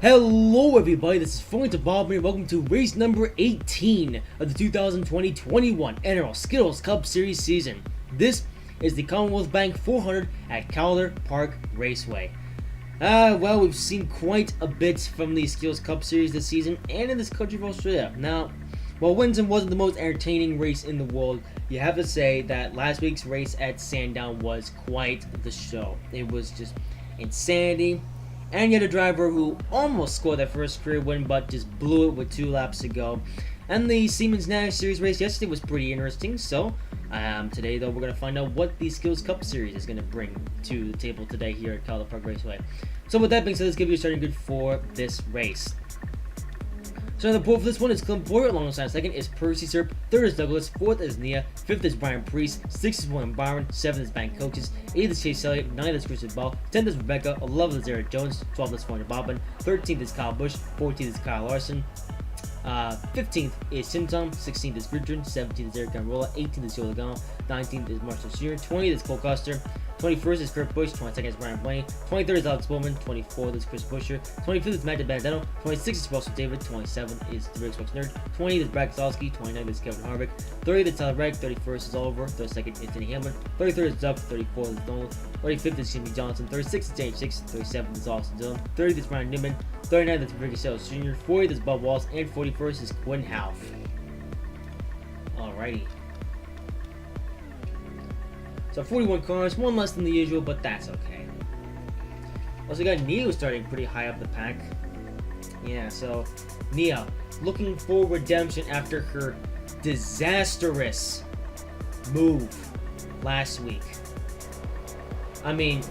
Hello everybody, this is Phone to Bob and welcome to race number 18 of the 2020-21 NROL Skittles Cup Series season. This is the Commonwealth Bank 400 at Calder Park Raceway. Well, we've seen quite a bit from the Skittles Cup Series this season and in this country of Australia. Now, while Windsor wasn't the most entertaining race in the world, you have to say that last week's race at Sandown was quite the show. It was just insanity. And you had a driver who almost scored that first career win, but just blew it with 2 laps to go. And the Siemens Nash Series race yesterday was pretty interesting. So, today though, we're going to find out what the Skittles Cup Series is going to bring to the table today here at Calder Park Raceway. So with that being said, let's give you a starting grid for this race. So on the pole for this one is Clint Boyer, alongside second is Percy Serp, third is Douglas, fourth is Nia, fifth is Brian Priest, sixth is William Byron, seventh is Bank Coaches, eighth is Chase Elliott, ninth is Chris Ball, 10th is Rebecca, 11th is Eric Jones, 12th is Foyne Bobbin, 13th is Kyle Busch, 14th is Kyle Larson, 15th is Tim Tom, 16th is Richard, 17th is Eric Gamrola, 18th is Joe Logano, 19th is Marshall Shearer, 20th is Cole Custer, 21st is Kurt Busch, 22nd is Brian Blaney, 23rd is Alex Bowman, 24th is Chris Buescher, 25th is Matt Benedetto, 26th is Russell David, 27th is the Xbox Nerd, 20th is Brad Kozlowski, 29th is Kevin Harvick, 30th is Tyler Reddick, 31st is Oliver, 32nd is Denny Hamlin, 33rd is Doug, 34th is Nolan, 35th is Jimmy Johnson, 36th is James Hicks, 37th is Austin Dillon, 30th is Ryan Newman, 39th is Ricky Sales Jr., 40th is Bob Walls, and 41st is Quinn Houff. Alrighty. So 41 cars, one less than the usual, but that's okay. Also got Neo starting pretty high up the pack. Yeah, so Nia looking for redemption after her disastrous move last week. I mean,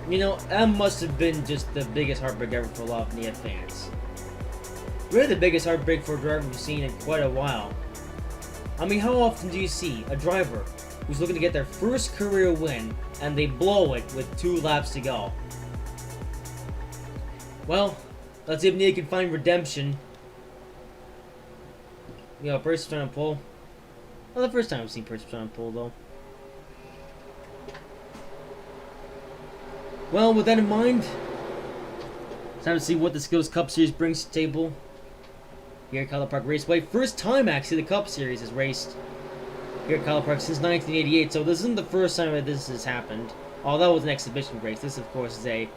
you know, that must have been just the biggest heartbreak ever for a lot of Nia fans. Really the biggest heartbreak for a driver we've seen in quite a while. I mean, how often do you see a driver who's looking to get their first career win and they blow it with 2 laps to go? Well, let's see if Nia can find redemption. You know, Percy trying to pull. Well, the first time I've seen Percy trying to pull, though. Well, with that in mind, it's time to see what the Skittles Cup Series brings to the table here at Calder Park Raceway. First time, actually, the Cup Series is raced here at Calder Park since 1988, so this isn't the first time that this has happened. Although it was an exhibition race, this, of course, is a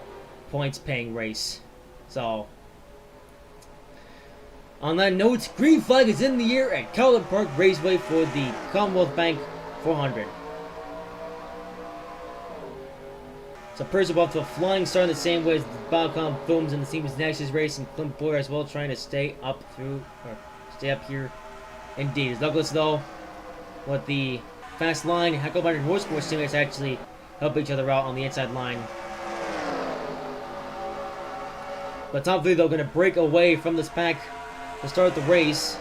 points-paying race. So, on that note, green flag is in the air at Calder Park Raceway for the Commonwealth Bank 400. So Percy off to a flying start in the same way as the Balcom films in the Siemens Nash race, and Clint Boyer as well, trying to stay up here. Indeed, as Douglas though, with the fast line, Hacklebein and Horsecourse teammates actually help each other out on the inside line. But top 3 though going to break away from this pack to start the race.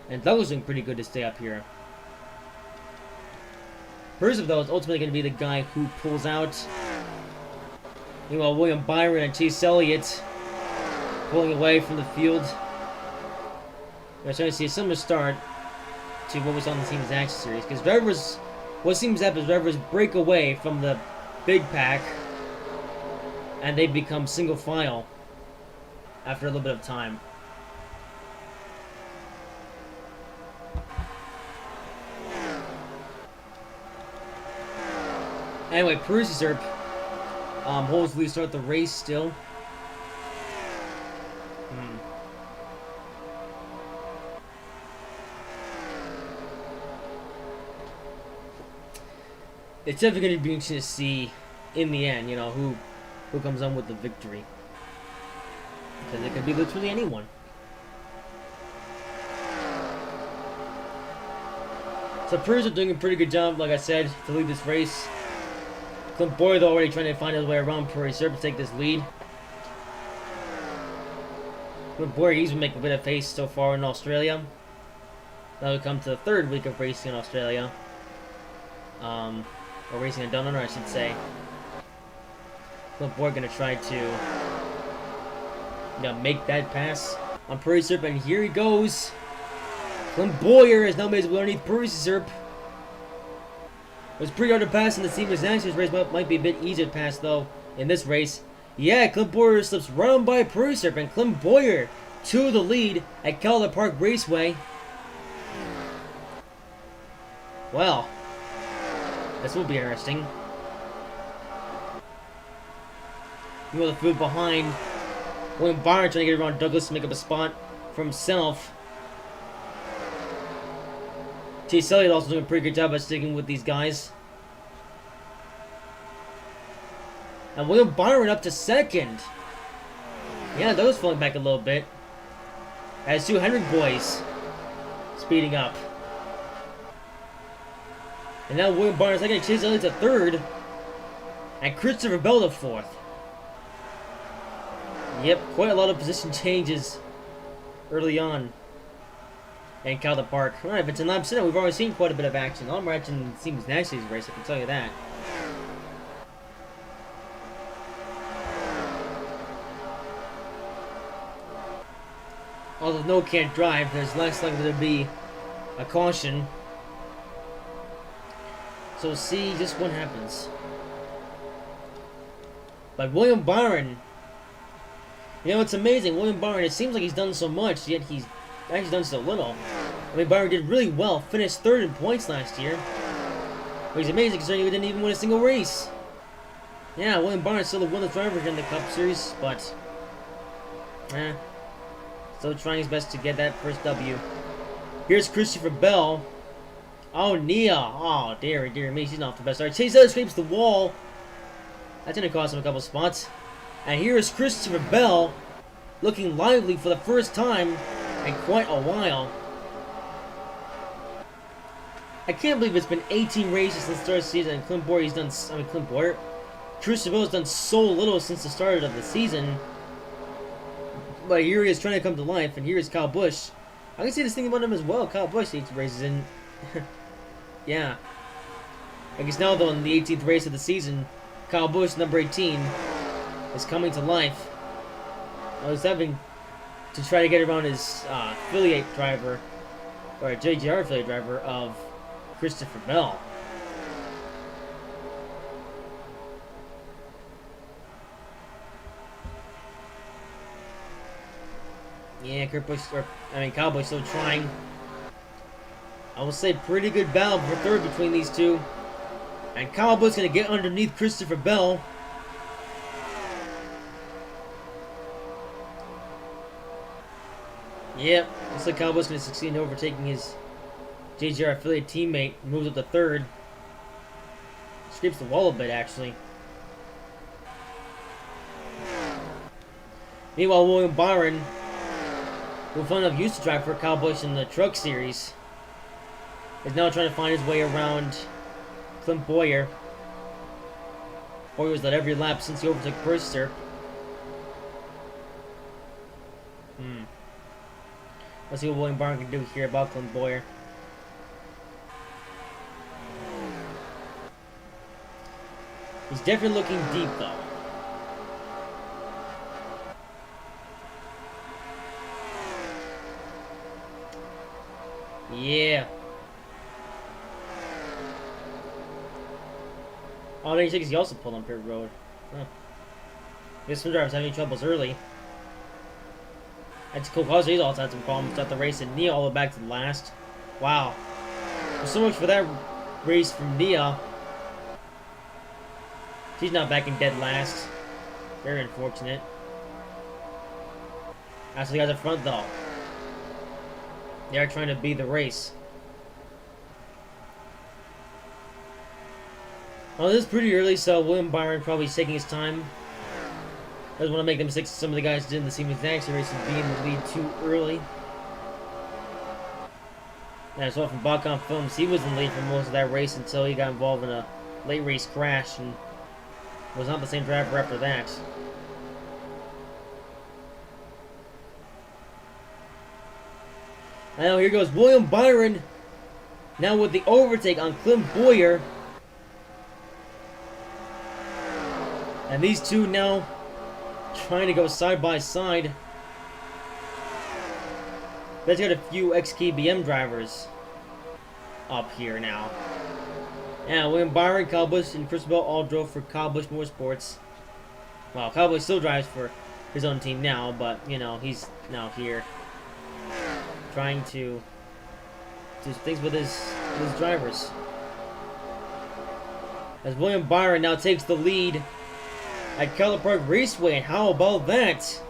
And Douglas doing pretty good to stay up here. Percy though is ultimately going to be the guy who pulls out. Meanwhile, William Byron and Chase Elliott pulling away from the field. We're starting to see a similar start to what was on the Siemens Action Series, because drivers, what seems to happen is drivers break away from the big pack and they become single file after a little bit of time. Anyway, Percy Serp holds the lead to start the race still. It's definitely going to be interesting to see in the end, you know, who comes on with the victory. Because it could be literally anyone. So Percy doing a pretty good job, like I said, to lead this race. Clint Boyer though already trying to find his way around Percy Serp to take this lead. Clint Boyer, he's been making a bit of pace so far in Australia. That'll come to the 3rd week of racing in Australia. Or racing in Down Under, I should say. Clint Boyer gonna try to, you know, make that pass on Percy Serp, and here he goes. Clint Boyer has now made his way underneath Percy Serp. was pretty hard to pass in the Siemens Nationals race. Might be a bit easier to pass, though, in this race. Yeah, Clint Boyer slips right on by Pruser, and Clint Boyer to the lead at Calder Park Raceway. Well, this will be interesting. You know, the field behind William Byron trying to get around Douglas to make up a spot for himself. Chase Elliott also doing a pretty good job at sticking with these guys. And William Byron up to second. Yeah, Douglas falling back a little bit. As two Hendrick boys speeding up. And now William Byron second, Chase Elliott to third. And Christopher Bell to fourth. Yep, quite a lot of position changes early on in Calder Park. Alright, but in lap 7, we've already seen quite a bit of action. A lot more action seems next season's race, I can tell you that. Although no can't drive, there's less likely to be a caution. So we'll see just what happens. But William Byron, you know, it's amazing. William Byron, it seems like he's done so much, yet he's actually done so little. I mean, Byron did really well, finished third in points last year. But he's amazing considering he didn't even win a single race. Yeah, William Byron still the winless driver in the Cup Series, but still trying his best to get that first W. Here's Christopher Bell. Oh, Nia. Oh, dear me, she's not the best. Alright, Chase Elliott scrapes the wall. That's going to cost him a couple spots. And here is Christopher Bell looking lively for the first time in quite a while. I can't believe it's been 18 races since the start of the season, and Christopher Bell's done so little since the start of the season. But here he is trying to come to life, and here is Kyle Busch. I can say this thing about him as well. Kyle Busch 18 races in. Yeah. I guess now, though, in the 18th race of the season, Kyle Busch, number 18, is coming to life. I was having to try to get around his affiliate driver, or a JGR affiliate driver of Christopher Bell. Yeah, Kyle Busch still trying. I will say pretty good battle for third between these two. And Kyle Busch going to get underneath Christopher Bell. Yep, looks like Kyle Busch going to succeed in overtaking his JGR affiliate teammate. Moves up to third. Scrapes the wall a bit, actually. Meanwhile, William Byron, who fun enough used to drive for Kyle Busch in the Truck Series, is now trying to find his way around Clint Boyer. Boyer was led every lap since he overtook Purser. Let's see what William Byron can do here about Clint Boyer. He's definitely looking deep, though. Yeah. Oh, there he also pulled on pit road. Huh. I guess some drivers having troubles early. That's cool. He's also had some problems at the race, and Nia all the way back to the last. Wow. Well, so much for that race from Nia. She's not back in dead last. Very unfortunate. That's the guys up front, though. They are trying to beat the race. Well, this is pretty early, so William Byron probably is taking his time. Doesn't want to make the mistakes some of the guys did in the Siemens Nationals race and be in the lead too early. And as well from Bacon Films, he was in the lead for most of that race until he got involved in a late race crash and was not the same driver after that. Now here goes William Byron, now with the overtake on Clint Boyer. And these two now trying to go side by side. Let's get a few ex-KBM drivers up here now. And William Byron, Kyle Busch, and Chris Bell all drove for Kyle Busch Motorsports. Well, Kyle Busch still drives for his own team now, but, you know, he's now here trying to do things with his drivers. As William Byron now takes the lead at Keller Park Raceway, and how about that?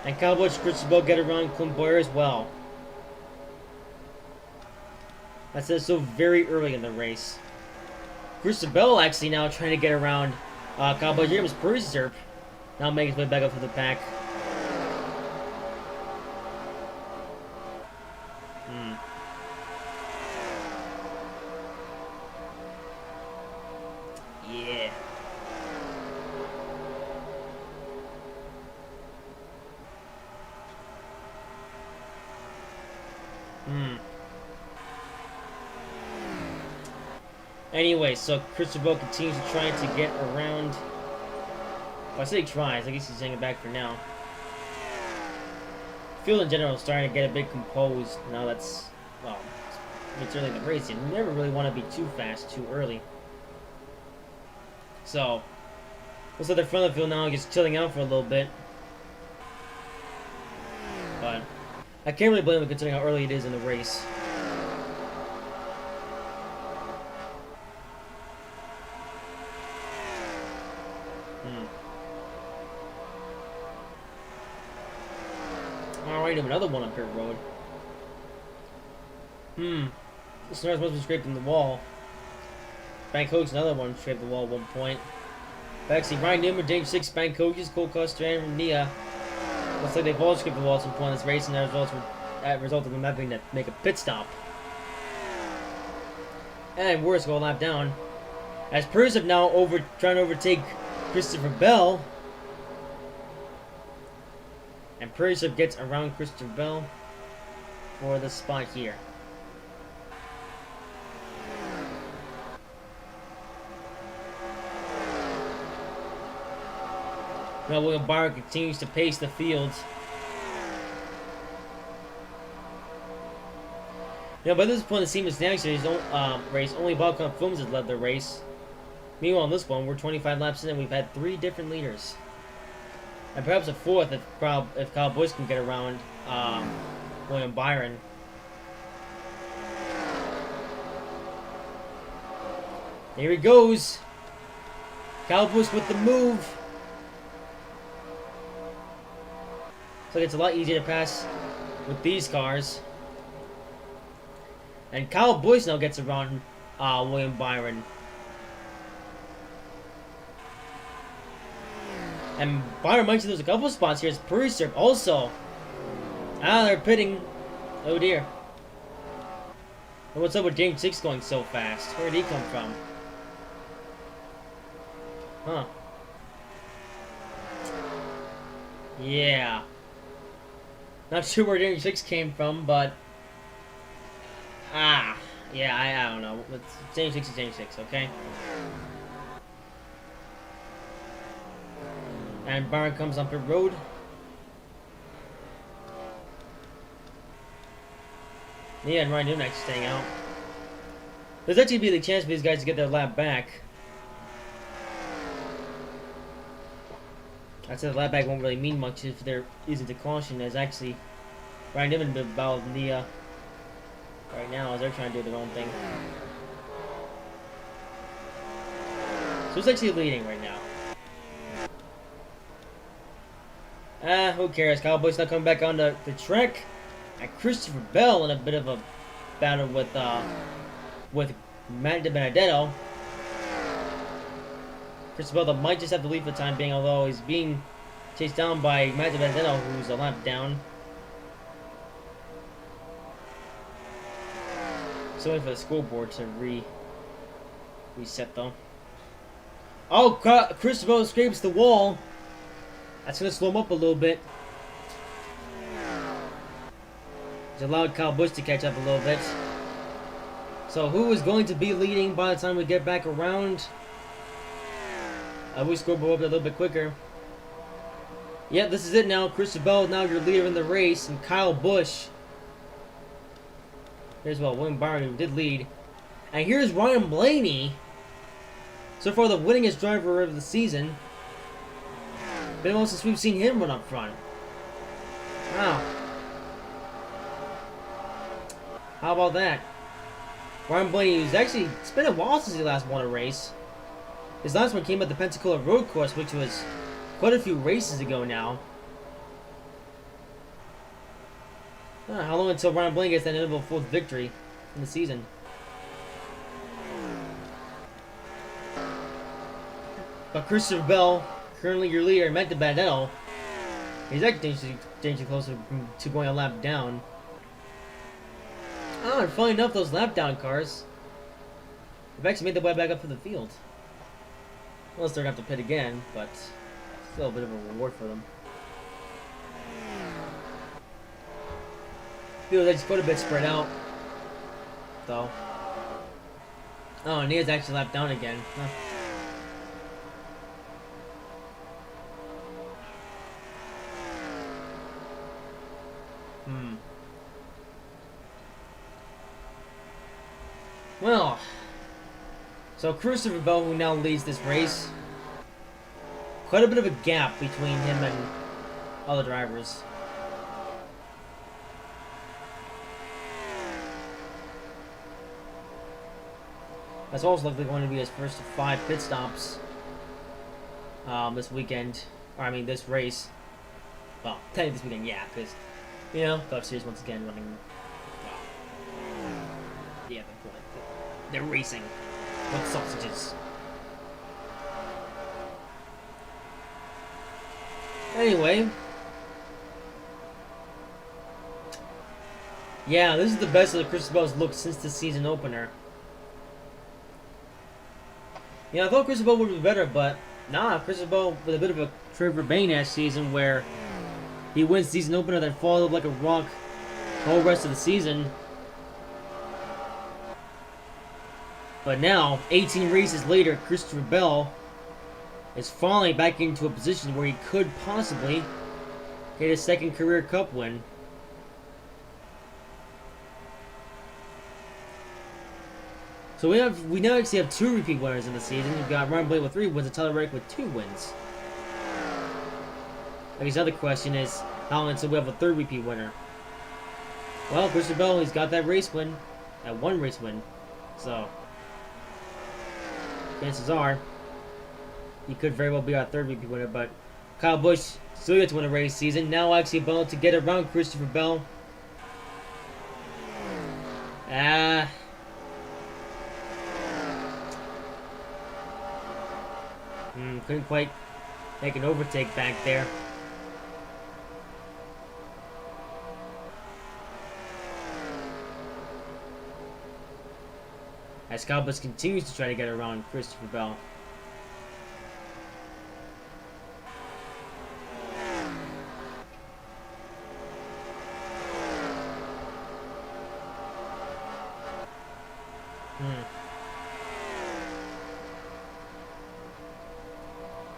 And Kyle Busch and Chris Bell get around Clint Boyer as well. That says so very early in the race. Christopher Bell actually now trying to get around Kyle Busch. Here was Purser now making his way back up to the pack. Yeah. Anyway, so Christopher Bell continues to try to get around. Well, I say he tries. I guess he's hanging back for now. Field in general is starting to get a bit composed. Now that's, well, it's early in the race. You never really want to be too fast too early. So, looks like the front of the field now just chilling out for a little bit. But I can't really blame him considering how early it is in the race. Alright, another one up here road. The Snars must be scraping the wall. Bank Hook's another one scraped the wall at one point. Backseat Ryan Newman, James 6, Bank Hook's, Cole Custer, and Nia. Looks like they've all scraped the wall at some point in this race, and that resulted in them having to make a pit stop. And worse, go a lap down. As Purser now trying to overtake Christopher Bell. And Purser gets around Christopher Bell for the spot here. Now William Byron continues to pace the field. Now by this point, the Siemens Nags race, only Balkan Films has led the race. Meanwhile, in this one, we're 25 laps in and we've had 3 different leaders. And perhaps a 4th if Kyle Busch can get around William Byron. Here he goes. Kyle Busch with the move. So it's a lot easier to pass with these cars. And Kyle Busch now gets around William Byron. And Byron mentioned there's a couple of spots here. It's Purser also. They're pitting. Oh dear. And what's up with James 6 going so fast? Where did he come from? Huh. Yeah. Not sure where James 6 came from, but... yeah, I don't know. James 6 is James 6, okay? And Byron comes up the road. Yeah, and Ryan Newman actually staying out. There's actually be the chance for these guys to get their lap back. I said the lap back won't really mean much if there isn't a caution. There's actually Ryan Newman and Val Nia right now as they're trying to do their own thing. So it's actually leading right now. Who cares? Kyle Busch not coming back on the track. And Christopher Bell in a bit of a battle with Matt DiBenedetto. Christopher Bell might just have to leave for the time being, although he's being chased down by Matt DiBenedetto, who's a lap down. So waiting for the scoreboard to reset though. Oh, Christopher Bell scrapes the wall. That's going to slow him up a little bit. He's allowed Kyle Busch to catch up a little bit. So who is going to be leading by the time we get back around? I wish scoreboard up a little bit quicker. Yeah, this is it now. Christopher Bell now your leader in the race, and Kyle Busch. Here's William Byron, who did lead. And here's Ryan Blaney. So far the winningest driver of the season. Been a while since we've seen him run up front. Wow. How about that? Ryan Blaney, who's actually, it's been a while since he last won a race. His last one came at the Pensacola Road Course, which was quite a few races ago now. How long until Ryan Blaney gets that inevitable fourth victory in the season? But Christopher Bell, currently your leader, Matt DiBenedetto, he's actually dangerously closer to going a lap down. Oh, and funny enough, those lap down cars have actually made their way back up to the field. Unless they're going to have to pit again, but still a bit of a reward for them. Field is actually quite a bit spread out, though. Oh, and he has actually lapped down again. Huh. Well, so Christopher Bell, who now leads this race, quite a bit of a gap between him and other drivers. That's also likely going to be his first 5 pit stops this weekend, or I mean this race. Well, technically this weekend, yeah, because, you know, Gulf Series once again running. Yeah, they're racing with sausages. Anyway. Yeah, this is the best of the Christopher Bell's look since the season opener. Yeah, I thought Christopher Bell would be better, but nah, Christopher Bell with a bit of a Trevor Bayne-esque season where he wins season opener, then falls up like a rock the whole rest of the season. But now, 18 races later, Christopher Bell is falling back into a position where he could possibly get a second career Cup win. So we now actually have 2 repeat winners in the season. We've got Ryan Blaney with 3 wins and Tyler Reddick with 2 wins. I guess the other question is, how long until we have a 3rd repeat winner? Well, Christopher Bell, he's got that race win, that 1 race win, so chances are he could very well be our 3rd repeat winner. But Kyle Busch still gets to win a race season. Now actually able to get around Christopher Bell. Couldn't quite make an overtake back there. As Kyle Busch continues to try to get around Christopher Bell.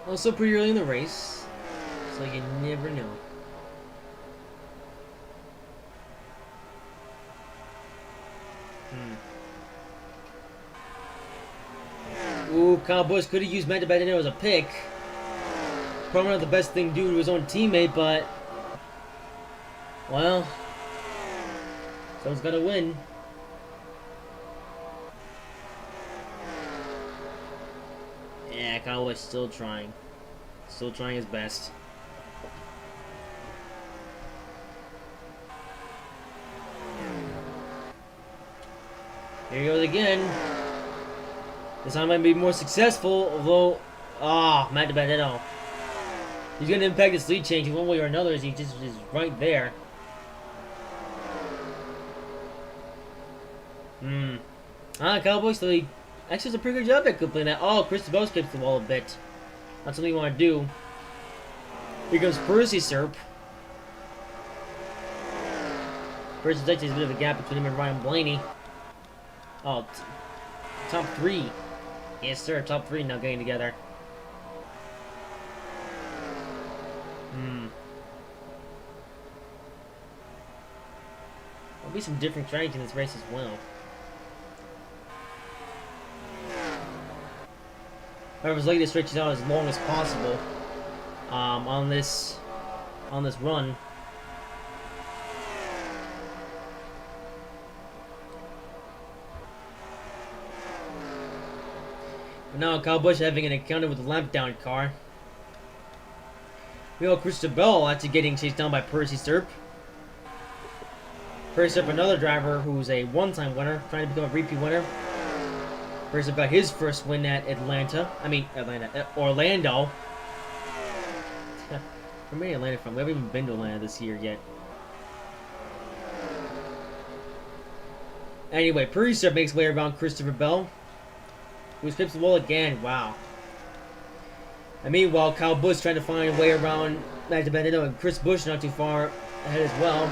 Also pretty early in the race, so you never know. Ooh, Kyle Busch could have used Matt DiBenedetto as a pick. Probably not the best thing to do to his own teammate, but well, someone's got to win. Yeah, Kyle Busch still trying his best. Here he goes again. This time might be more successful, although, Matt DiBenedetto. He's going to impact his lead change in one way or another as he just is right there. Kyle Busch, actually does a pretty good job at completing that. Oh, Christopher Bell skips the wall a bit. Not something you want to do. Here goes Percy Serp. Percy's actually a bit of a gap between him and Ryan Blaney. Oh, top 3. Yes, sir. Top 3 now getting together. There'll be some different strategies in this race as well. I was looking to stretch it out as long as possible on this run. But now Kyle Busch having an encounter with the lap down car. We know Christopher Bell after getting chased down by Percy Serp. Percy Serp, another driver who's a one-time winner, trying to become a repeat winner. Percy Serp got his first win at Orlando. Where made Atlanta from? We haven't even been to Atlanta this year yet. Anyway, Percy Serp makes his way around Christopher Bell, who skips the wall again. Wow. And meanwhile, Kyle Busch trying to find a way around Matt DiBenedetto, and Chris Busch not too far ahead as well.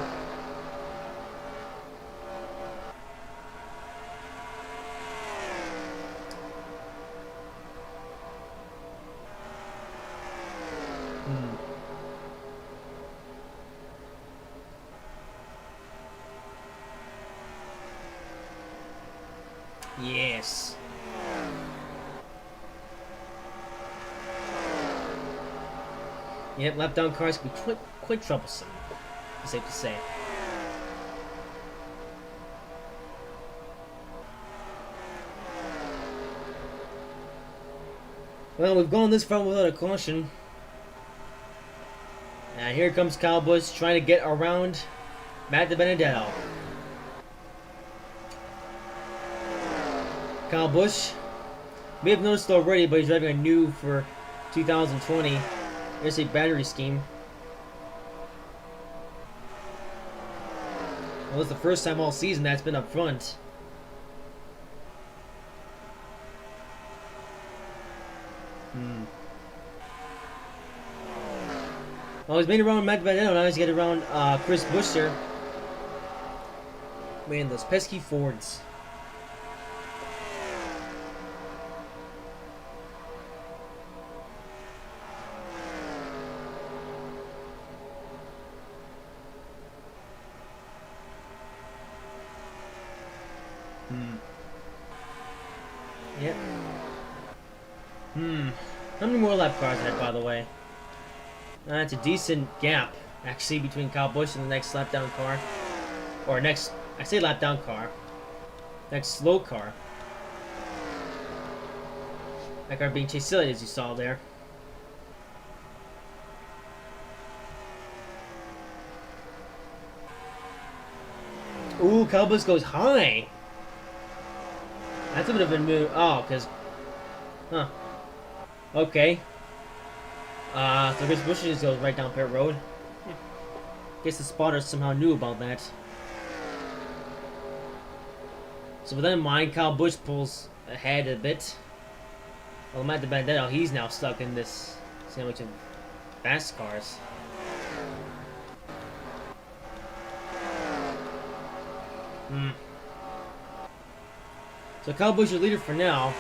Yes. Yep, lap down cars can be quite troublesome, it's safe to say. Well, we've gone this far without a caution. And here comes Kyle Busch trying to get around Matt DiBenedetto. Kyle Busch, we have noticed already, but he's driving a new for 2020. There's a battery scheme. Well, it's the first time all season that's been up front. Well, he's made around Matt DiBenedetto, now he's getting around Chris Busch here. Man, those pesky Fords. Yep. How many more lap cars ahead, by the way? That's a decent gap, actually, between Kyle Busch and the next lap down car. Or next, I say lap down car. Next slow car. That car being chased silly, as you saw there. Ooh, Kyle Busch goes high. That's a bit of a move. Oh, because... Huh. Okay. So Chris Busch just goes right down pit road. Guess the spotters somehow knew about that. So with that in mind, Kyle Busch pulls ahead a bit. Well, Matt DiBenedetto, he's now stuck in this sandwich of fast cars. So Kyle Busch is leader for now.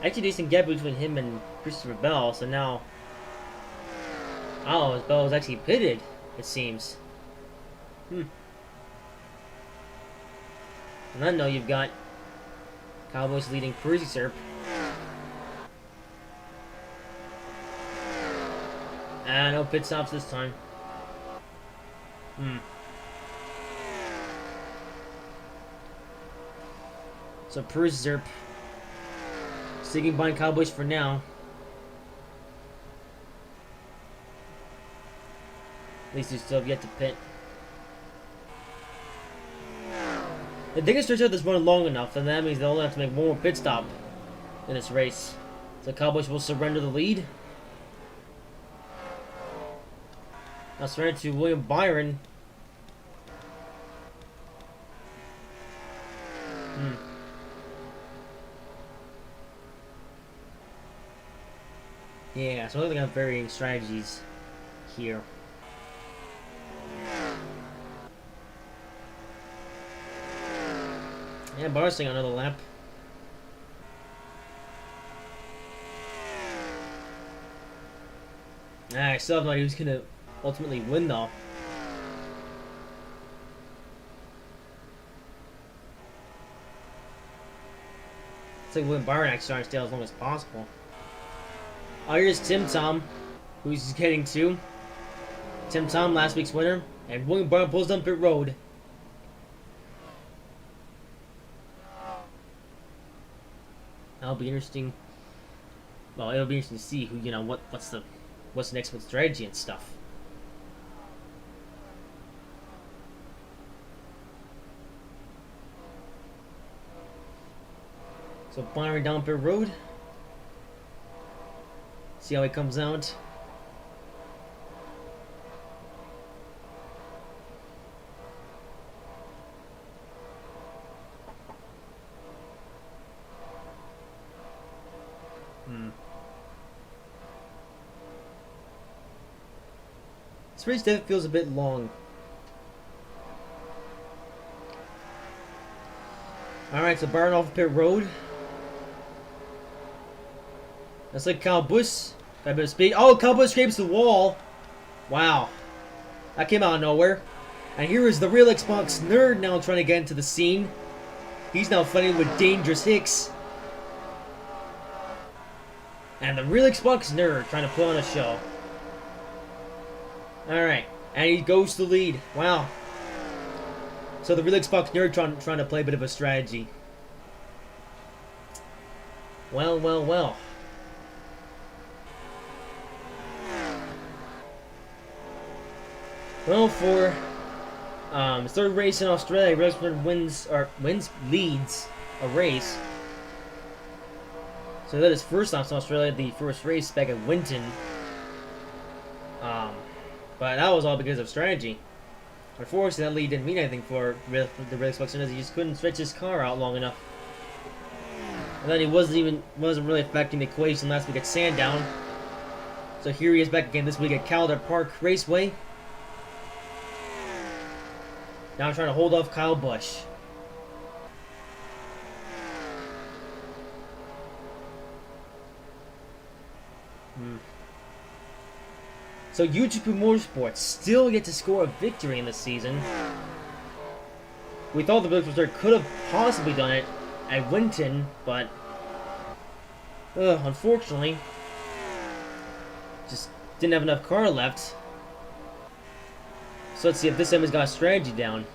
Actually, decent gap between him and Christopher Bell. So now, oh, Bell was actually pitted. It seems. And I know you've got Kyle Busch leading Percy Serp. Ah, no pit stops this time. So Percy Serp sticking behind Kyle Busch for now. At least you still have yet to pit. If they can stretch out this run long enough, then that means they'll only have to make one more pit stop in this race. So Kyle Busch will surrender the lead. Now surrender to William Byron. Yeah, so they got varying strategies here. Yeah, Barr's taking another lap. I still have no idea who's gonna ultimately win though. It's like William Byron actually trying to stay as long as possible. Oh, here's Tim Tom, who's getting to. Tim Tom, last week's winner, and William Byron pulls down pit road. That'll be interesting. Well, it'll be interesting to see who, you know, what's the next with strategy and stuff. So Byron down pit road. See how he comes out. This race definitely feels a bit long. Alright, so Byron off pit road. That's like Kyle Busch. Got a bit of speed. Oh, Kyle Busch scrapes the wall. Wow. That came out of nowhere. And here is the real Xbox nerd now trying to get into the scene. He's now fighting with Dangerous Hicks. And the real Xbox nerd trying to put on a show. Alright. And he goes to the lead. Wow. So the real Xbox nerd trying to play a bit of a strategy. Well, well, well. Well, for his third race in Australia, Rosberg leads a race. So that is first off in Australia, the first race back at Winton. But that was all because of strategy. Unfortunately, that lead didn't mean anything for the race Xbox as he just couldn't stretch his car out long enough. And then he wasn't really affecting the equation last week at Sandown. So here he is back again this week at Calder Park Raceway. Now I'm trying to hold off Kyle Busch. So YouTube Motorsports still yet to score a victory in this season. We thought the British could have possibly done it at Winton, but unfortunately, just didn't have enough car left. So let's see if this time has got a strategy down.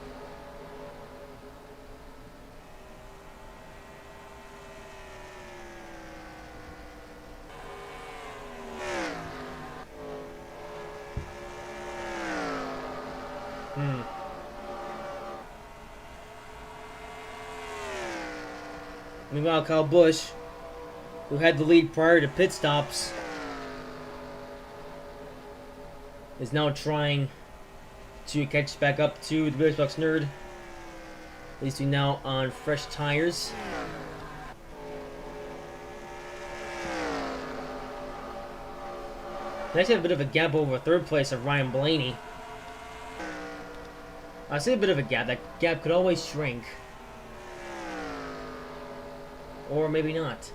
Meanwhile, Kyle Busch, who had the lead prior to pit stops, is now trying to catch back up to the Xbox nerd. These two now on fresh tires. They actually have a bit of a gap over third place of Ryan Blaney. I say a bit of a gap. That gap could always shrink. Or maybe not.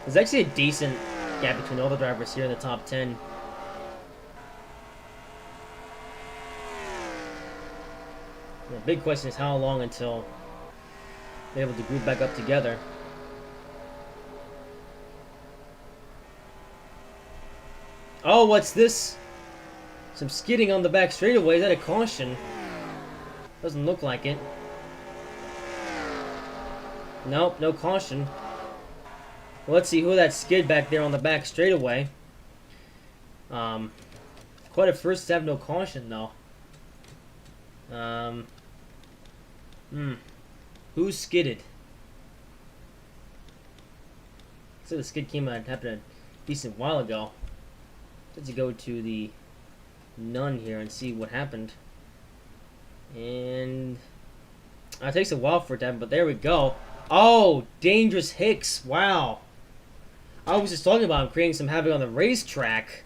There's actually a decent gap between all the drivers here in the top 10. The big question is how long until they're able to group back up together. Oh, what's this? Some skidding on the back straightaway. Is that a caution? Doesn't look like it. Nope, no caution. Well, let's see who that skid back there on the back straightaway. Quite a first to have no caution, though. Who skidded? So the skid happened a decent while ago. Let's go to the none here and see what happened. And it takes a while for it to happen, but there we go. Oh, Dangerous Hicks! Wow. I was just talking about him creating some havoc on the racetrack,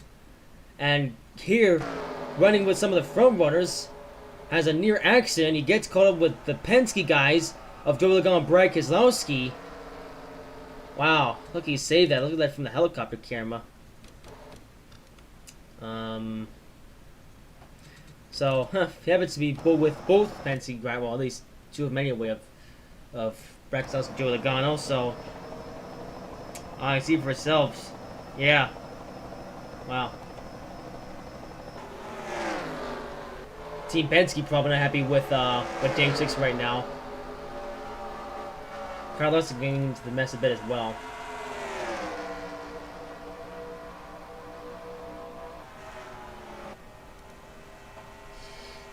and here, running with some of the front runners, has a near accident. He gets caught up with the Penske guys of Joe Logano and Brad Keselowski. Wow, look, he saved that. Look at that from the helicopter camera. So he happens to be with both Penske drivers, well, at least two of them anyway, of Brad Keselowski, Joey Logano. So I see for yourselves. Yeah. Wow. Team Penske probably not happy with Game 6 right now. Carlos is getting into the mess a bit as well.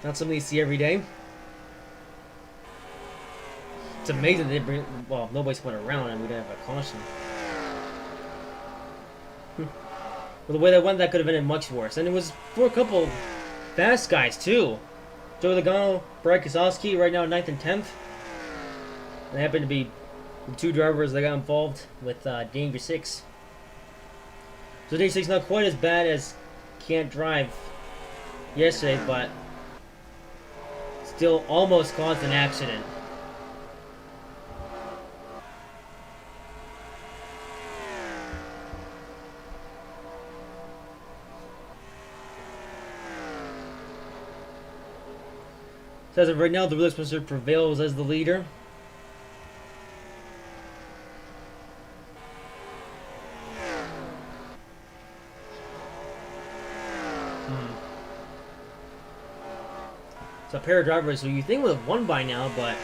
Not something you see every day. It's amazing they bring. Well, nobody's went around and we didn't have a caution. Well, the way that went, that could have been much worse. And it was for a couple fast guys too. Joey Logano, Brad Keselowski, right now 9th and 10th. And they happen to be the two drivers that got involved with Danger 6. So Danger 6 not quite as bad as Can't Drive yesterday, but still almost caused an accident. So as of right now, the Willis Spencer prevails as the leader. So a pair of drivers who you think would have won by now, but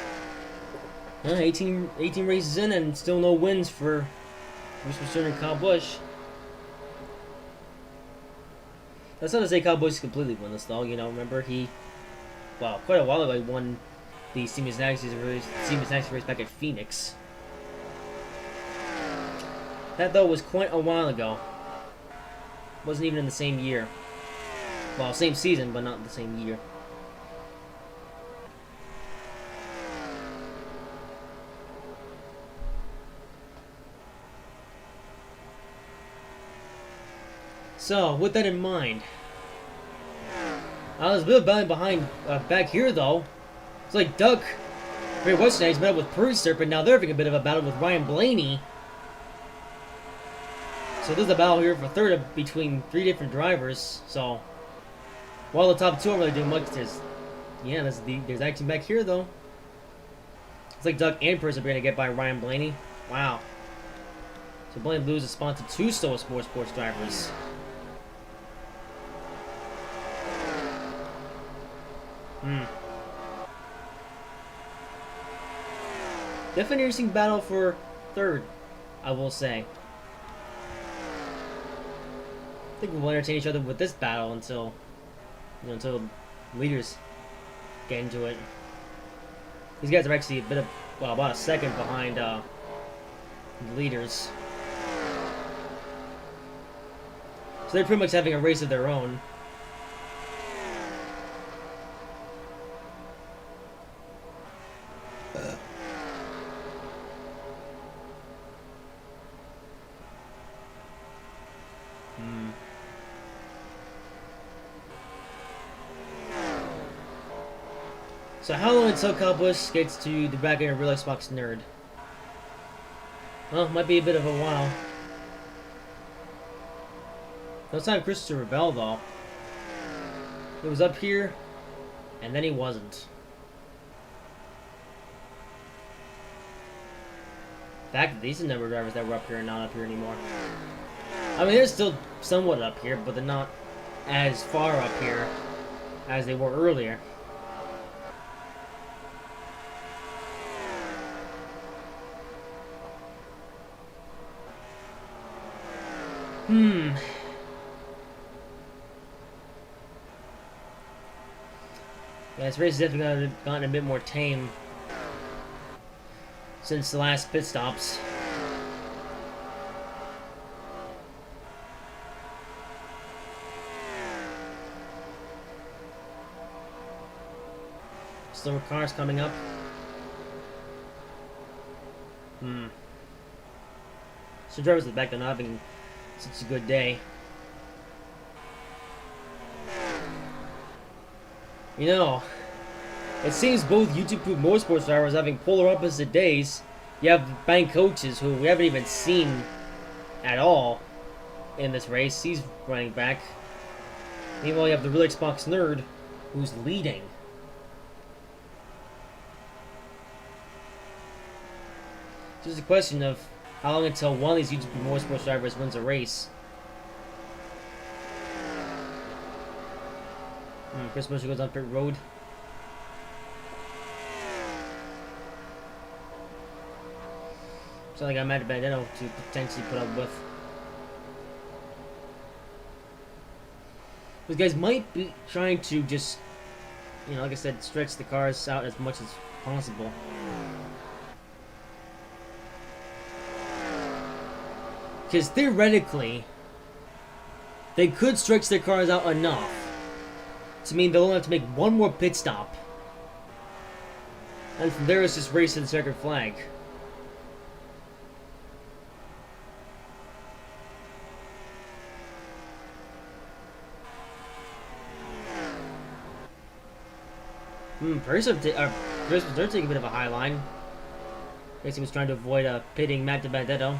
18 races in and still no wins for Willis Spencer and Kyle Busch. That's not to say Kyle Busch completely won this though. You know, remember he, well, quite a while ago he won the Siemens Naxos race back at Phoenix. That though was quite a while ago. Wasn't even in the same year. Well, same season, but not the same year. So, with that in mind, I was a bit battling behind back here though. It's like Doug, Great Western Knights met up with Purser, but now they're having a bit of a battle with Ryan Blaney. So there's a battle here for third between three different drivers. So while the top two aren't really doing much, there's action back here though. It's like Doug and Purser are going to get by Ryan Blaney. Wow. So Blaney loses a spot to two Stoa Sports drivers. Definitely an interesting battle for third, I will say. I think we'll entertain each other with this battle until leaders get into it. These guys are actually about a second behind the leaders. So they're pretty much having a race of their own. So how long until Kyle Busch gets to the back end of Real Xbox Nerd? Well, might be a bit of a while. No sign of Christopher Bell though. He was up here, and then he wasn't. In fact, these are the number of drivers that were up here and not up here anymore. I mean, they're still somewhat up here, but they're not as far up here as they were earlier. Yeah, this race has definitely gotten a bit more tame since the last pit stops. Slower cars coming up. So drivers at the back are not having such a good day. You know, it seems both YouTube motorsports drivers having polar opposite days. You have bank coaches who we haven't even seen at all in this race. He's running back. Meanwhile, you have the real Xbox nerd who's leading. It's just a question of how long until one of these YouTube motorsports drivers wins a race. Chris Buescher goes on pit road. Something I got Benedetto to potentially put up with. These guys might be trying to just, you know, like I said, stretch the cars out as much as possible. Because theoretically, they could stretch their cars out enough to mean they'll only have to make one more pit stop. And from there, it's just race to the checkered flag. They're taking a bit of a high line. I guess he was trying to avoid pitting Matt Benedetto.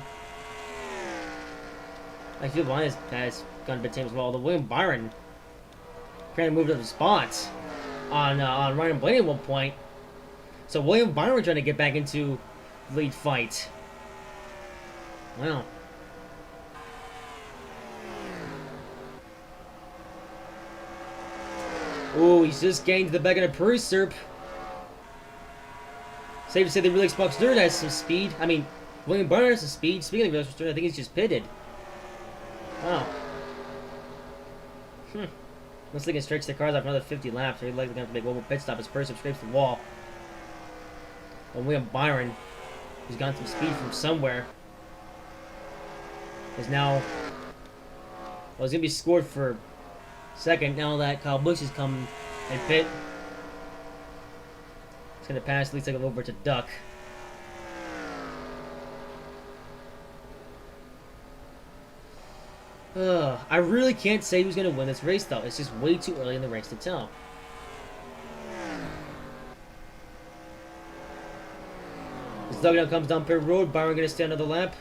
I feel behind has gone a bit tame as well. The William Byron kind of moved up the spots on Ryan Blaney at one point. So William Byron trying to get back into the lead fight. Wow. Ooh, he's just getting to the back of the Prairie Serp. Safe to say the real Xbox nerd has some speed. I mean, William Byron has some speed. Speaking of the real Xbox nerd, I think he's just pitted. Wow. Looks like they can stretch the cars out for another 50 laps. They're likely going to have to make one more pit stop as Prairie Serp scrapes the wall. And William Byron, who's gotten some speed from somewhere, is now... Well, he's going to be scored for second now that Kyle Busch has come and pit. He's going to pass, at least take him over to Duck. I really can't say who's going to win this race, though. It's just way too early in the race to tell. As Doug now comes down pit road, Byron going to stay another lap.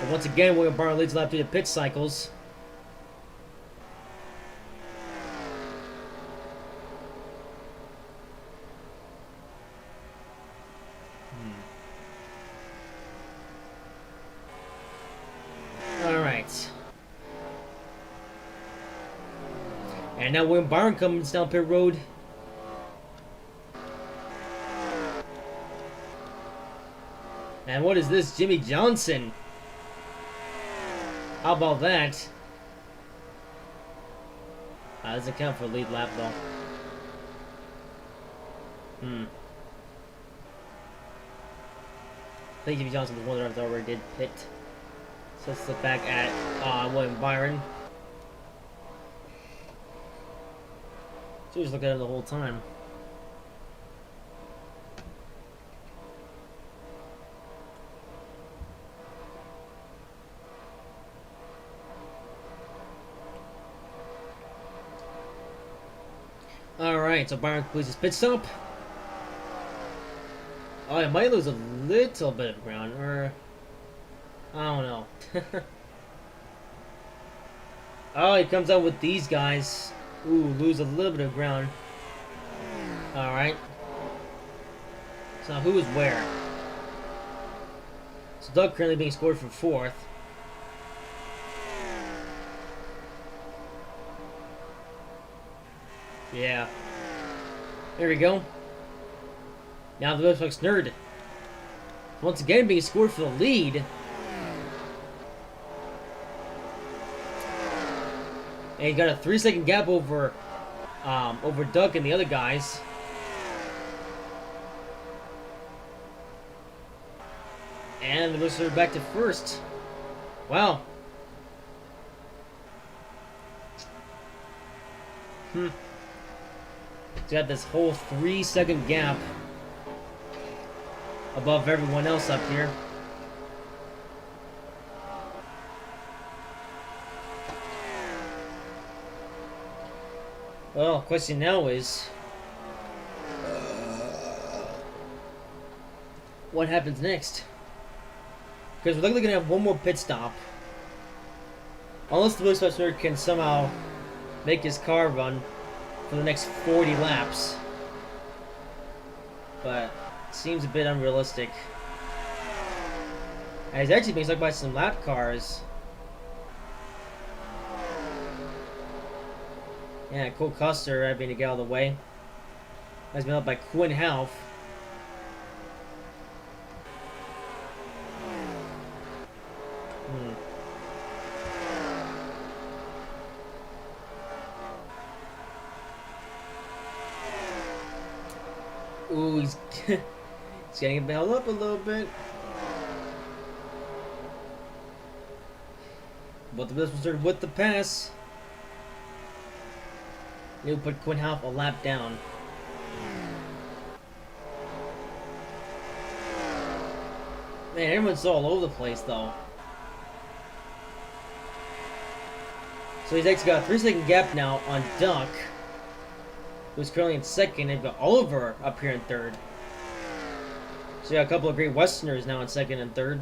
But once again, William Byron leads the lap through the pit cycles. Alright. And now William Byron comes down pit road. And what is this? Jimmy Johnson. How about that? Doesn't count for a lead lap, though. I think Jimmy Johnson was one of the drivers that already did pit. So let's look back at William Byron. So just look at him the whole time. Alright, so Byron completes his pit stop. Oh, it might lose a little bit of ground, or... I don't know. Oh, he comes out with these guys. Ooh, lose a little bit of ground. Alright. So who is where? So Doug currently being scored for 4th. Yeah. There we go. Now the Xbox nerd. Once again being scored for the lead. And he got a 3-second gap over Duck and the other guys. And the Xbox nerd back to 1st. Wow. So you got this whole 3-second gap above everyone else up here. Well, question now is, what happens next? Because we're likely going to have one more pit stop. Unless the Blue Spider can somehow make his car run for the next 40 laps. But it seems a bit unrealistic. And he's actually being stuck by some lap cars. Yeah, Cole Custer having to get out of the way. Has been up by Quinn Half. Ooh, he's getting held up a little bit. But the Bills started with the pass. He'll put Quinn Half a lap down. Man, everyone's all over the place though. So he's actually got a 3-second gap now on Duck, who's currently in second. They've got Oliver up here in third. So you got a couple of Great Westerners now in second and third.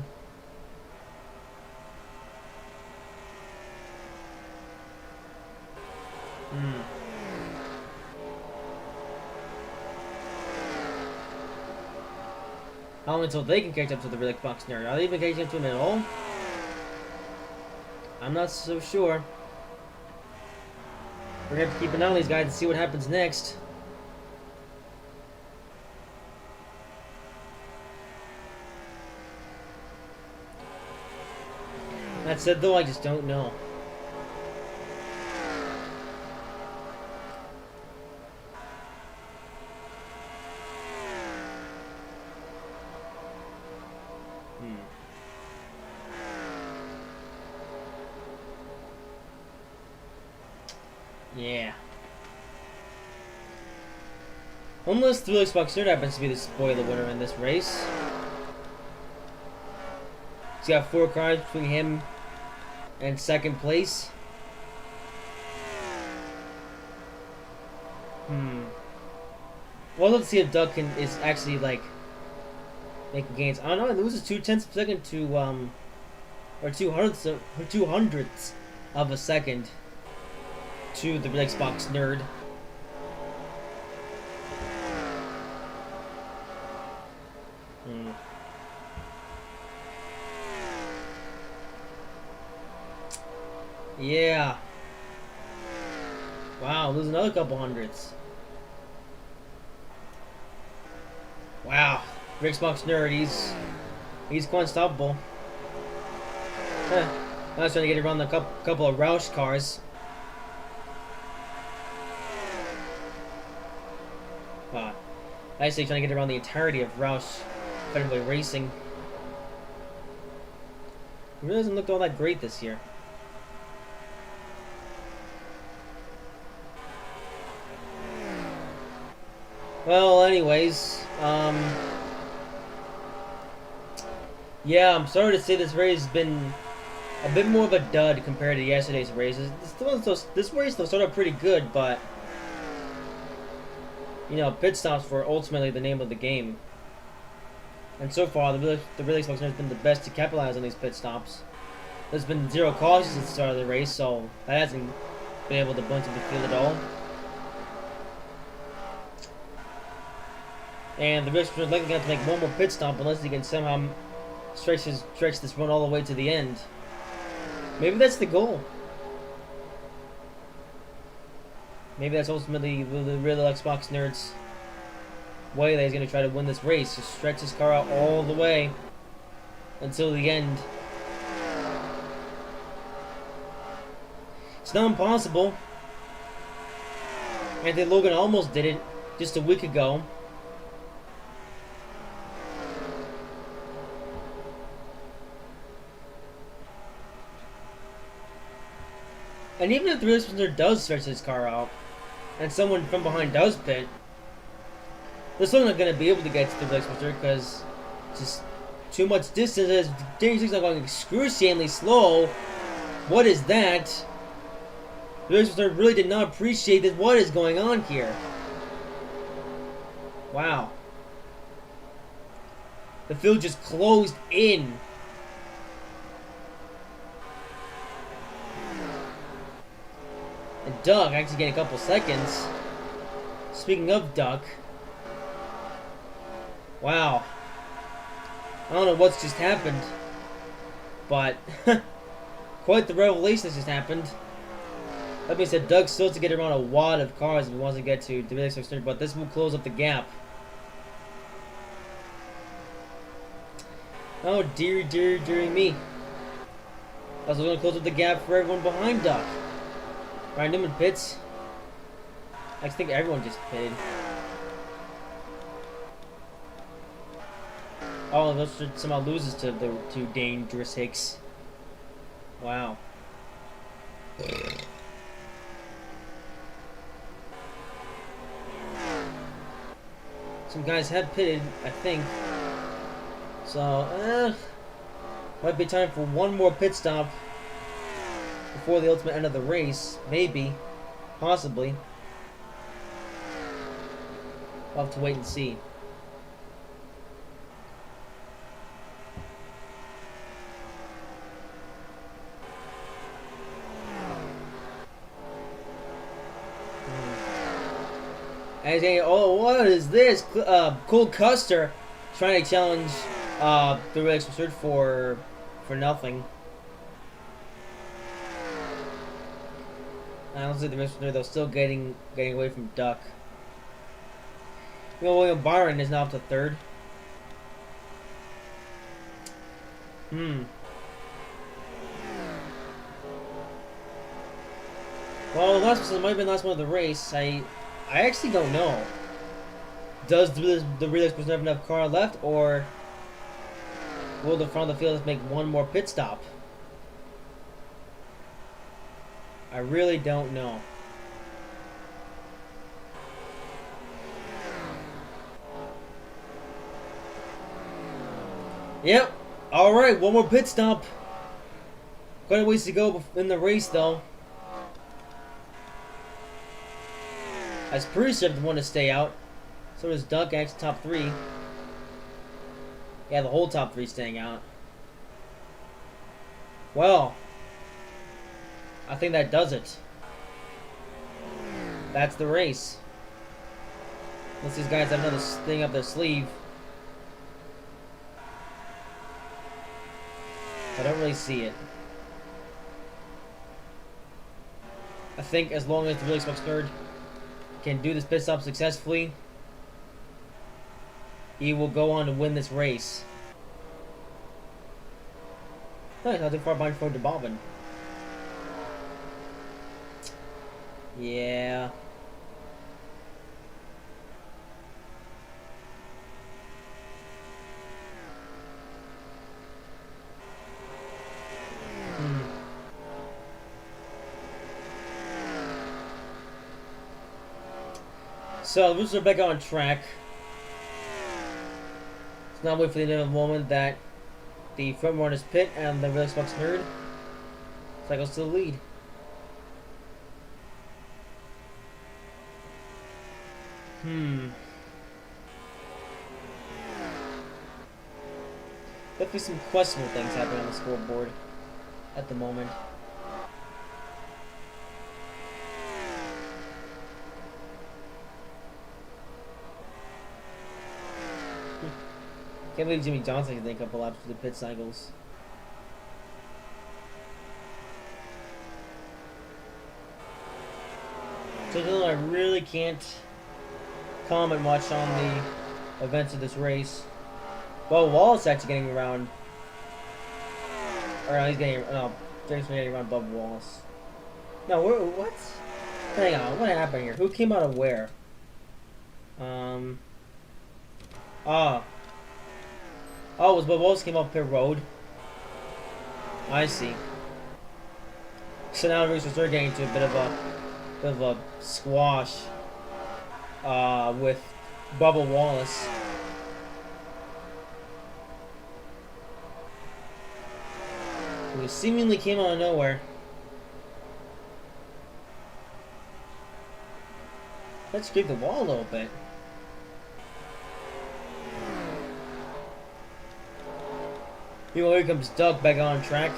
How long until they can catch up to the Relic Box Nerd? Are they even catching up to him at all? I'm not so sure. We're gonna have to keep an eye on these guys and see what happens next. That said, though, I just don't know. Yeah. Unless the Relic Box Nerd happens to be the spoiler winner in this race. He's got 4 cars between him and second place. Well, let's see if Duck is actually like making gains. I don't know. It loses 0.2 of a second to or 200ths of a second to the Xbox Nerd. Yeah. Wow, lose another couple hundreds. Wow, Xbox Nerd, he's quite unstoppable. I was trying to get around the couple of Roush cars. Actually trying to get around the entirety of Roush Federal Racing. It really hasn't looked all that great this year. Well, anyways, yeah, I'm sorry to say this race has been a bit more of a dud compared to yesterday's races. This race still started pretty good, but you know, pit stops were ultimately the name of the game. And so far, the Relay Xbox has been the best to capitalize on these pit stops. There's been 0 cautions since the start of the race, so that hasn't been able to bunch up the field at all. And the Relay is likely going to make one more pit stop unless he can somehow stretch this run all the way to the end. Maybe that's the goal. Maybe that's ultimately the real Xbox Nerd's way that he's going to try to win this race. Just stretch his car out all the way until the end. It's not impossible. Anthony Logan almost did it just a week ago. And even if the race winner does stretch his car out, and someone from behind does pit, they're still not going to be able to get to the race winner because just too much distance. As Daniel Six's not going excruciatingly slow. What is that? The race winner really did not appreciate this. What is going on here? Wow. The field just closed in. And Duck actually getting a couple seconds. Speaking of Duck. Wow. I don't know what's just happened. But quite the revelation that's just happened. That being said, Doug still has to get around a wad of cars if he wants to get to the next turn, but this will close up the gap. Oh dear, dear, dear me. That's going to close up the gap for everyone behind Doc. Ryan Newman pits. I think everyone just pitted. Oh, those somehow loses to the two dangerous Hicks. Wow. Some guys have pitted, I think. So, might be time for one more pit stop before the ultimate end of the race. Maybe. Possibly. We'll have to wait and see. And saying, oh, what is this? Cole Custer trying to challenge the Relay Express for nothing. I don't see the Relay Express, though, still getting away from Duck. You know, William Byron is now up to third. Well, last one might have been the last one of the race. I actually don't know. Does the Relay Express have enough car left, or will the front of the field make one more pit stop? I really don't know. Yep. Alright, one more pit stop. Quite a ways to go in the race, though. As Prusa the one to stay out. So does Duck, actually top three. Yeah, the whole top three staying out. Well, I think that does it. That's the race. Unless these guys have another thing up their sleeve. I don't really see it. I think as long as the Relay Express third can do this pit stop successfully, he will go on to win this race. Nice, not too far behind for DeBobbin. Yeah. So, the Roosters are back on track. Let's now wait for the inevitable moment that the front runners pit and the Relay Express nerd cycles to the lead. Definitely some questionable things happening on the scoreboard at the moment. Can't believe Jimmy Johnson can think up a lap for the pit cycles. So I really can't comment much on the events of this race. Well, Wallace actually getting around. Or no, he's getting. No, James getting around above Wallace. No, what? Hang on, what happened here? Who came out of where? Oh, it was Bob Wallace came up pit road. I see. So now the Roosters are getting into a bit of a squash with Bubba Wallace. Who seemingly came out of nowhere. Let's scrape the wall a little bit. Here comes Doug back on track.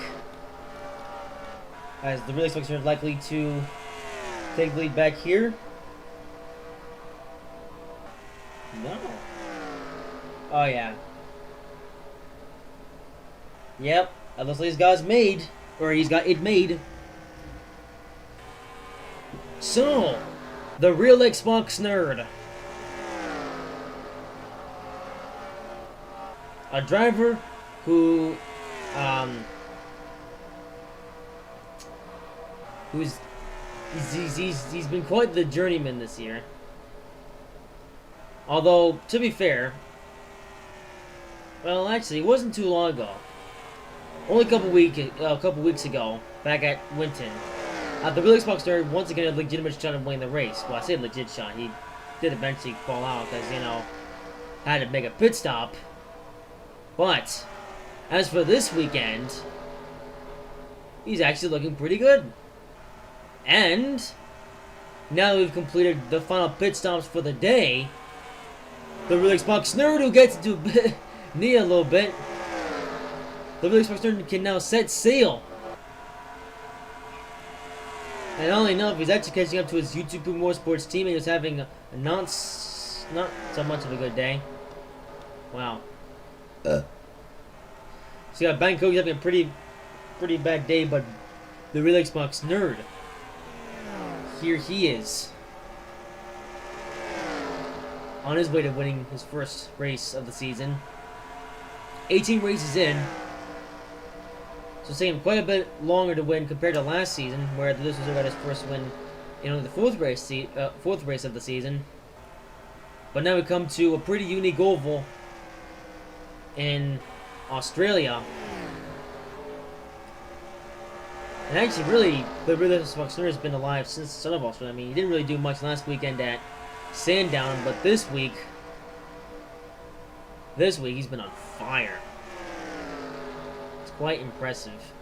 As the Relay Express are likely to take the lead back here. No. Oh, yeah. Yep. That looks like he's got it made. Or he's got it made. So, the real Xbox nerd. A driver who, he's been quite the journeyman this year. Although, to be fair, well, actually, it wasn't too long ago. Only a couple weeks ago, back at Winton, the real Xbox nerd once again had a legitimate shot of winning the race. Well, I say legit shot. He did eventually fall out because, you know, had to make a pit stop. But, as for this weekend, he's actually looking pretty good. And, now that we've completed the final pit stops for the day, the real Xbox nerd who gets to knee a little bit, the real Xbox nerd can now set sail. And not only enough, he's actually catching up to his YouTube Motorsports teammate who's having not so much of a good day. Wow. So you got Bangkok having a pretty bad day, but the real Xbox nerd, here he is, on his way to winning his first race of the season. 18 races in, so it's taking quite a bit longer to win compared to last season, where this was about his first win in only the fourth race of the season. But now we come to a pretty unique oval in Australia. And actually, really, the real Xbox nerd has been alive since the son of Australia. I mean, he didn't really do much last weekend at Sandown, but this week he's been on fire. It's quite impressive.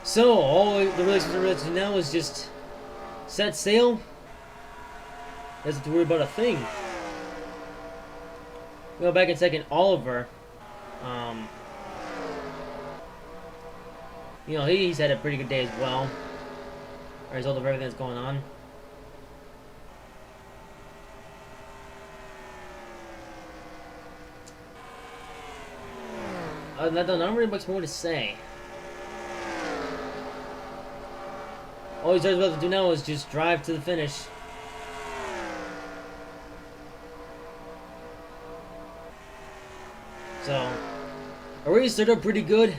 So, all the real Xbox nerd has to do now is just set sail. Doesn't have to worry about a thing. We'll go back in second, Oliver. You know, he's had a pretty good day as well. As a result of everything that's going on. Other than that, though, not really much more to say. All he's about to do now is just drive to the finish. So, a race started up pretty good.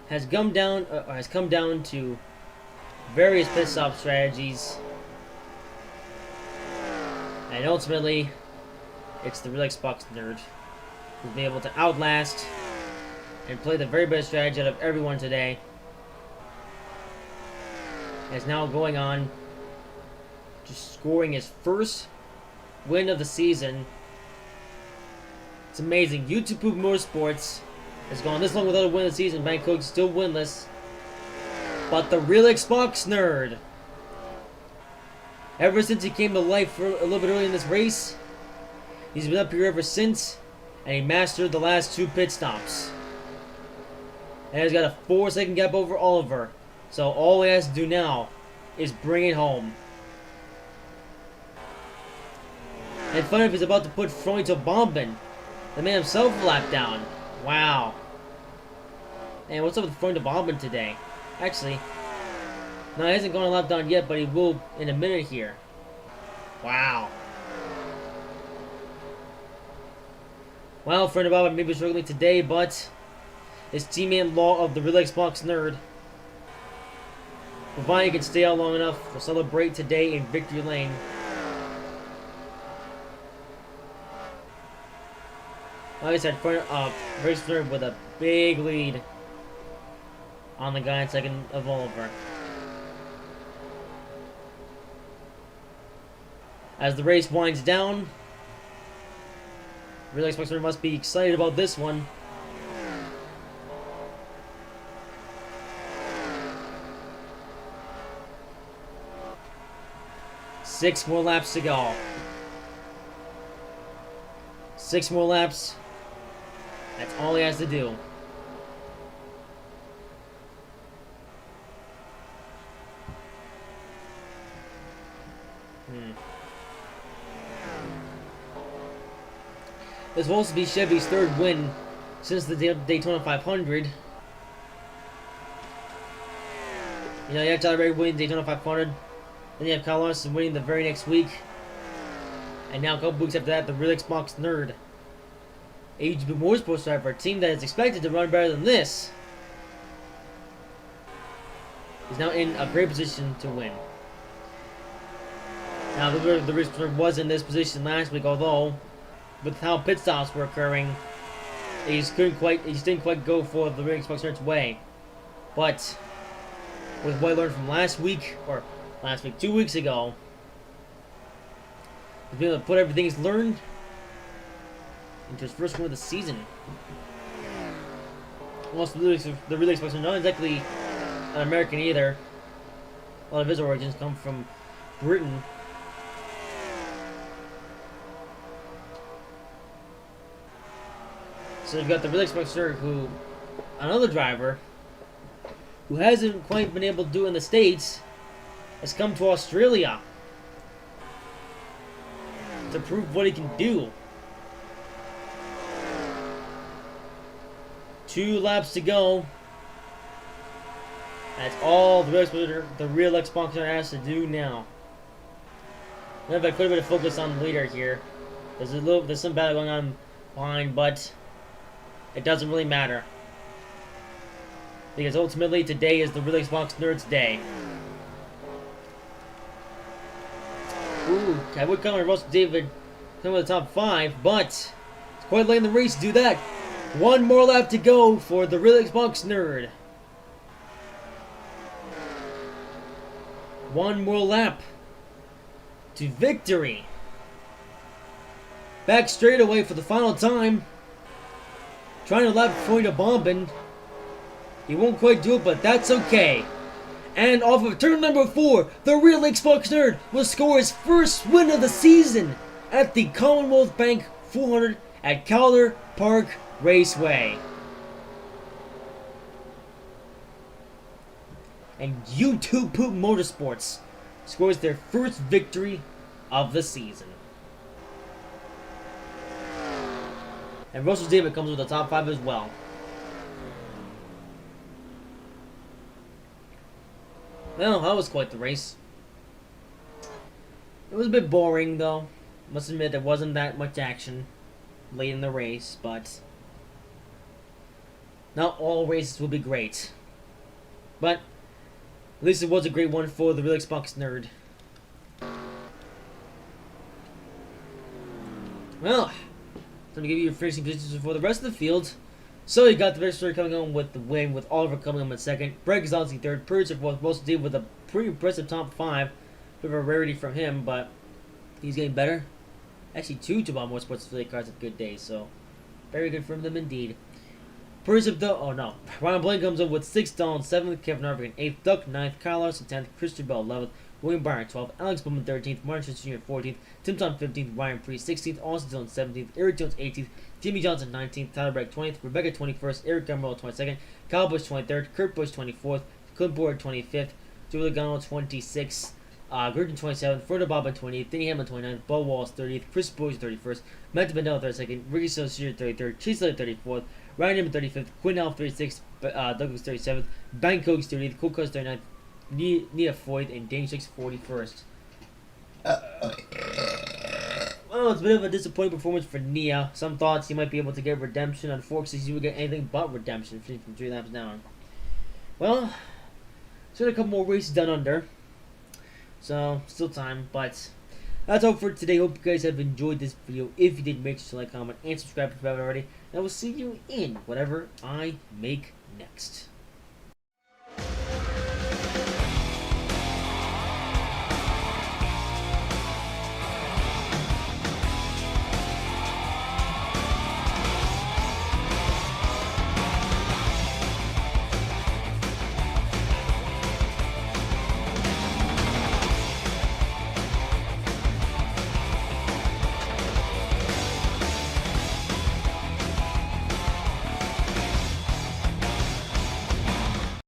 Has come down to various pit stop strategies, and ultimately, it's the real Xbox nerd who's been able to outlast and play the very best strategy out of everyone today. And is now going on, just scoring his first win of the season. It's amazing. YouTube Motorsports has gone this long without a win of the season. Bangkok's still winless. But the real Xbox nerd, ever since he came to life for a little bit early in this race, he's been up here ever since, and he mastered the last two pit stops. And he's got a 4-second gap over Oliver. So all he has to do now is bring it home. And funny if he's about to put Froito Bombin, the man himself, a lap down. Wow. And what's up with Froito Bombin today? Actually, no, he hasn't gone a lap down yet, but he will in a minute here. Wow. Well, Froito Bombin may be struggling today, but his teammate Law of the real Xbox nerd, provided he can stay out long enough to celebrate today in Victory Lane. Like I said, race nerd with a big lead on the guy in second of Oliver. As the race winds down, real Xbox nerd must be excited about this one. Six more laps to go. 6 more laps. That's all he has to do. This will also be Chevy's 3rd win since the Daytona 500. You know, you have Tyler Reddick winning Daytona 500. Then you have Kyle Larson winning the very next week. And now a couple weeks after that, the real Xbox nerd, AGB Motorsports driver, a team that is expected to run better than this, is now in a great position to win. Now, the real nerd was in this position last week, although with how pit stops were occurring, he just didn't quite go for the real Xbox nerd's way. But with what I learned from last week, 2 weeks ago, he's been able to put everything he's learned into his first win of the season. Also, the real Xbox nerd, not exactly an American either. A lot of his origins come from Britain. So you've got the real Xbox nerd, who, another driver, who hasn't quite been able to do it in the States, has come to Australia to prove what he can do. 2 laps to go. That's all the real Xbox has to do now. I have quite a bit of focus on the leader here. There's some battle going on behind, but it doesn't really matter. Because ultimately today is the real Xbox nerd's day. Ooh, I would come with Russell David coming with the top 5, but it's quite late in the race to do that. 1 more lap to go for the real Xbox nerd. 1 more lap to victory. Back straight away for the final time. Trying to lap before to bombing. He won't quite do it, but that's okay. And off of turn number 4, the real Xbox nerd will score his first win of the season at the Commonwealth Bank 400 at Calder Park Raceway. And YouTube Poop Motorsports scores their first victory of the season. And Russell David comes with the top 5 as well. Well, that was quite the race. It was a bit boring, though. Must admit, there wasn't that much action late in the race, but not all races will be great. But at least it was a great one for the real Xbox nerd. Well, time to give you your finishing positions for the rest of the field. So you got the victory coming on with the win, with Oliver coming on in 2nd, Brett Kozlowski 3rd, Purge of Russell David with a pretty impressive top 5. Bit of a rarity from him, but he's getting better. Actually, 2 Jabal Motorsports affiliate cars have good days, so very good for them indeed. Purge of the Ryan Blaine comes in with 6th, Donald 7th, Kevin Harvick 8th, Duck 9th, Kyle Larson 10th, Christian Bell 11th, William Byron 12th, Alex Bowman 13th, Martin Truex Jr. 14th, Tim Tom 15th, Ryan Preece 16th, Austin Dillon 17th, Eric Jones 18th, Jimmy Johnson 19th, Tyler Reddick 20th, Rebecca 21st, Eric Gummerell 22nd, Kyle Busch 23rd, Kurt Busch 24th, Clint Board 25th, Joey Logano 26th, Gordon 27th, Frodo Bobbin 28th, Denny Hamlin 29th, Bo Wallace 30th, Chris Boys 31st, Matt DiBenedetto 32nd, Ricky Scioscia 33rd, Chase Elliott 34th, Ryan Newman 35th, Quinn Alf 36th, Douglas 37th, Ben Coates 30th, Cole Cuss 39th, Nia Foyt, and Dane Six 41st. Well, it's a bit of a disappointing performance for Nia. Some thoughts he might be able to get redemption. Unfortunately, he would get anything but redemption from 3 laps down. Well, still a couple more races done under. So, still time, but that's all for today. Hope you guys have enjoyed this video. If you did, make sure to like, comment, and subscribe if you haven't already. And I will see you in whatever I make next.